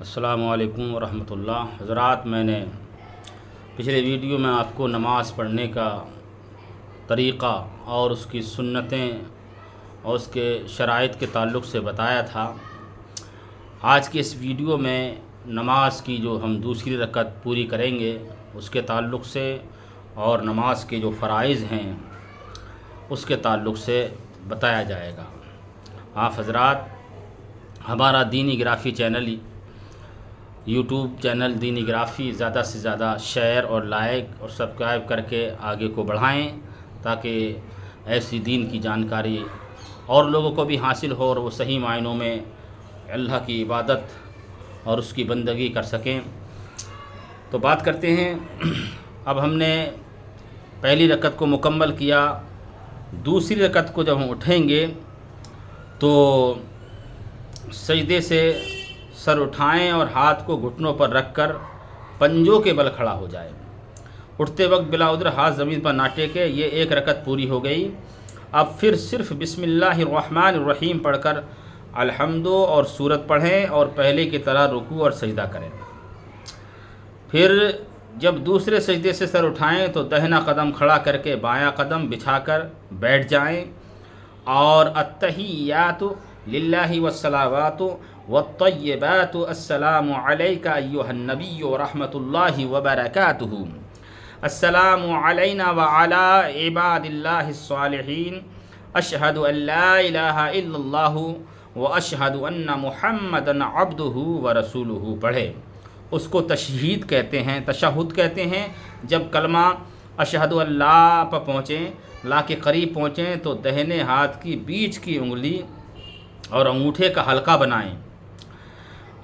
السلام علیکم ورحمۃ اللہ حضرات، میں نے پچھلے ویڈیو میں آپ کو نماز پڑھنے کا طریقہ اور اس کی سنتیں اور اس کے شرائط کے تعلق سے بتایا تھا۔ آج کے اس ویڈیو میں نماز کی جو ہم دوسری رکعت پوری کریں گے اس کے تعلق سے اور نماز کے جو فرائض ہیں اس کے تعلق سے بتایا جائے گا۔ آپ حضرات ہمارا دینی گرافی چینل یوٹیوب چینل دینی گرافی زیادہ سے زیادہ شیئر اور لائک اور سبسکرائب کر کے آگے کو بڑھائیں تاکہ ایسی دین کی جانکاری اور لوگوں کو بھی حاصل ہو اور وہ صحیح معنوں میں اللہ کی عبادت اور اس کی بندگی کر سکیں۔ تو بات کرتے ہیں، اب ہم نے پہلی رکعت کو مکمل کیا، دوسری رکعت کو جب ہم اٹھیں گے تو سجدے سے سر اٹھائیں اور ہاتھ کو گھٹنوں پر رکھ کر پنجوں کے بل کھڑا ہو جائے۔ اٹھتے وقت بلا عذر ہاتھ زمین پر نہ ٹیکے۔ یہ ایک رکعت پوری ہو گئی۔ اب پھر صرف بسم اللہ الرحمن الرحیم پڑھ کر الحمد اور سورت پڑھیں اور پہلے کی طرح رکوع اور سجدہ کریں۔ پھر جب دوسرے سجدے سے سر اٹھائیں تو داہنا قدم کھڑا کر کے بایاں قدم بچھا کر بیٹھ جائیں اور التحیات للہ والصلوات والطیبات السلام علیک ایھا النبی ورحمۃ اللہ وبرکاتہ، السلام علینا وعلی عباد اللہ الصالحین، اشہد ان لا الہ الا اللہ واشہد ان محمدا عبدہ ورسولہ پڑھے۔ اس کو تشہید کہتے ہیں، تشہد کہتے ہیں۔ جب کلمہ اشہد اللہ پر پہنچیں، لا کے قریب پہنچیں تو دہنے ہاتھ کی بیچ کی انگلی اور انگوٹھے کا حلقہ بنائیں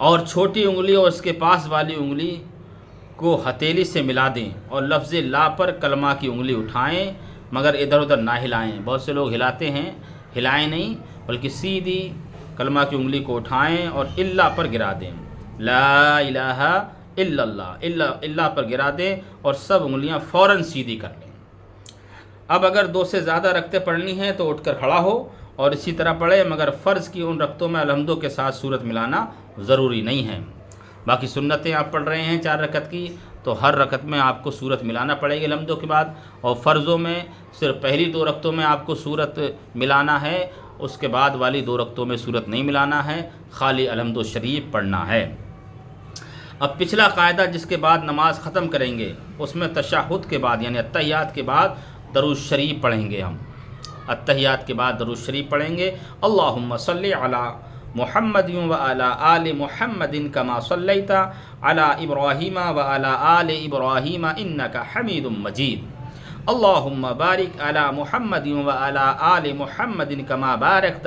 اور چھوٹی انگلی اور اس کے پاس والی انگلی کو ہتھیلی سے ملا دیں اور لفظ لا پر کلمہ کی انگلی اٹھائیں مگر ادھر ادھر نہ ہلائیں۔ بہت سے لوگ ہلاتے ہیں، ہلائیں نہیں بلکہ سیدھی کلمہ کی انگلی کو اٹھائیں اور اللہ پر گرا دیں، لا الہ الا اللہ، اللہ پر گرا دیں اور سب انگلیاں فوراً سیدھی کر لیں۔ اب اگر دو سے زیادہ رکعتیں پڑھنی ہیں تو اٹھ کر کھڑا ہو اور اسی طرح پڑھے، مگر فرض کی ان رکعتوں میں الحمدوں کے ساتھ سورت ملانا ضروری نہیں ہے۔ باقی سنتیں آپ پڑھ رہے ہیں 4 رکعت کی تو ہر رکعت میں آپ کو سورت ملانا پڑے گی الحمدوں کے بعد، اور فرضوں میں صرف پہلی 2 رکعتوں میں آپ کو سورت ملانا ہے، اس کے بعد والی 2 رکعتوں میں سورت نہیں ملانا ہے، خالی الحمد شریف پڑھنا ہے۔ اب پچھلا قاعدہ جس کے بعد نماز ختم کریں گے اس میں تشہد کے بعد یعنی اتحیات کے بعد درود شریف پڑھیں گے۔ ہم اتحیات کے بعد درود شریف پڑھیں گے، اللہم صلی علی محمد وعلی آل محمد کما صلیت علی ابراہیم وعلی آل ابراہیم انک حمید مجید، اللہم بارک علی محمد وعلی آل محمد کما بارکت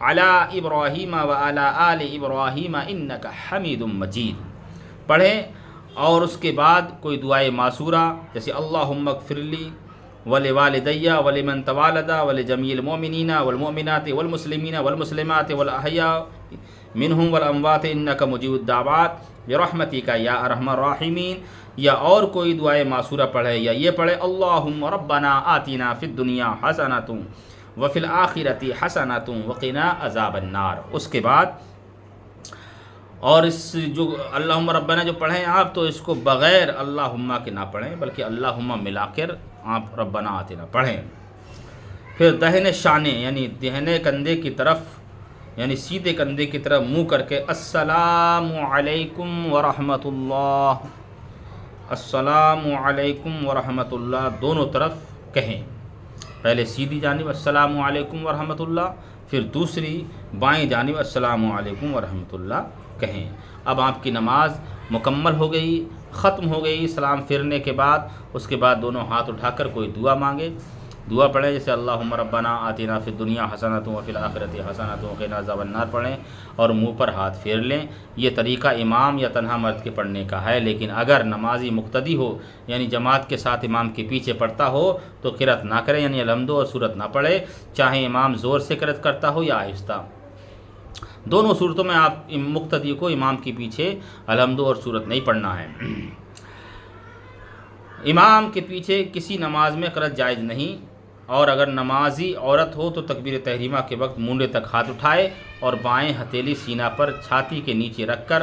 علی ابراہیم وعلی آل ابراہیم انک حمید مجید پڑھیں۔ اور اس کے بعد کوئی دعائے معصورہ جیسے اللہم اغفر لی ولوالدی ولمن توالد ولجمیع المؤمنین والمؤمنات والمسلمین والمسلمات والاحیاء منہم والاموات انک مجیب الدعوات برحمتک یا ارحم الراحمین، یا اور کوئی دعائے معصورہ پڑھے، یا یہ پڑھے اللہم ربنا آتنا فی الدنیا حسنۃ وفی الآخرۃ حسنۃ وقنا عذاب النار۔ اس کے بعد اور اس جو اللہم ربنا جو پڑھیں آپ تو اس کو بغیر اللہم کے نہ پڑھیں بلکہ اللہم ملا کر آپ ربنا آتنا پڑھیں۔ پھر دہنے شانے یعنی دہنے کندھے کی طرف یعنی سیدھے کندھے کی طرف منہ کر کے السلام علیکم ورحمۃ اللہ، السلام علیکم ورحمۃ اللہ دونوں طرف کہیں۔ پہلے سیدھی جانب السلام علیکم ورحمۃ اللہ، پھر دوسری بائیں جانب السلام علیکم ورحمۃ اللہ کہیں۔ اب آپ کی نماز مکمل ہو گئی، ختم ہو گئی۔ سلام پھیرنے کے بعد اس کے بعد دونوں ہاتھ اٹھا کر کوئی دعا مانگے، دعا پڑھیں جیسے اللہم ربنا آتنا فی الدنیا حسنۃ وفی الآخرۃ حسنۃ وقنا عذاب النار پڑھیں اور منہ پر ہاتھ پھیر لیں۔ یہ طریقہ امام یا تنہا مرد کے پڑھنے کا ہے، لیکن اگر نمازی مقتدی ہو یعنی جماعت کے ساتھ امام کے پیچھے پڑھتا ہو تو قرأت نہ کرے یعنی الحمد اور سورت نہ پڑھے، چاہے امام زور سے قرأت کرتا ہو یا آہستہ۔ دونوں صورتوں میں آپ مقتدی کو امام کے پیچھے الحمد اور سورت نہیں پڑھنا ہے۔ امام کے پیچھے کسی نماز میں قرأت جائز نہیں، اور اگر نمازی عورت ہو تو تکبیر تحریمہ کے وقت مونڈے تک ہاتھ اٹھائے اور بائیں ہتھیلی سینہ پر چھاتی کے نیچے رکھ کر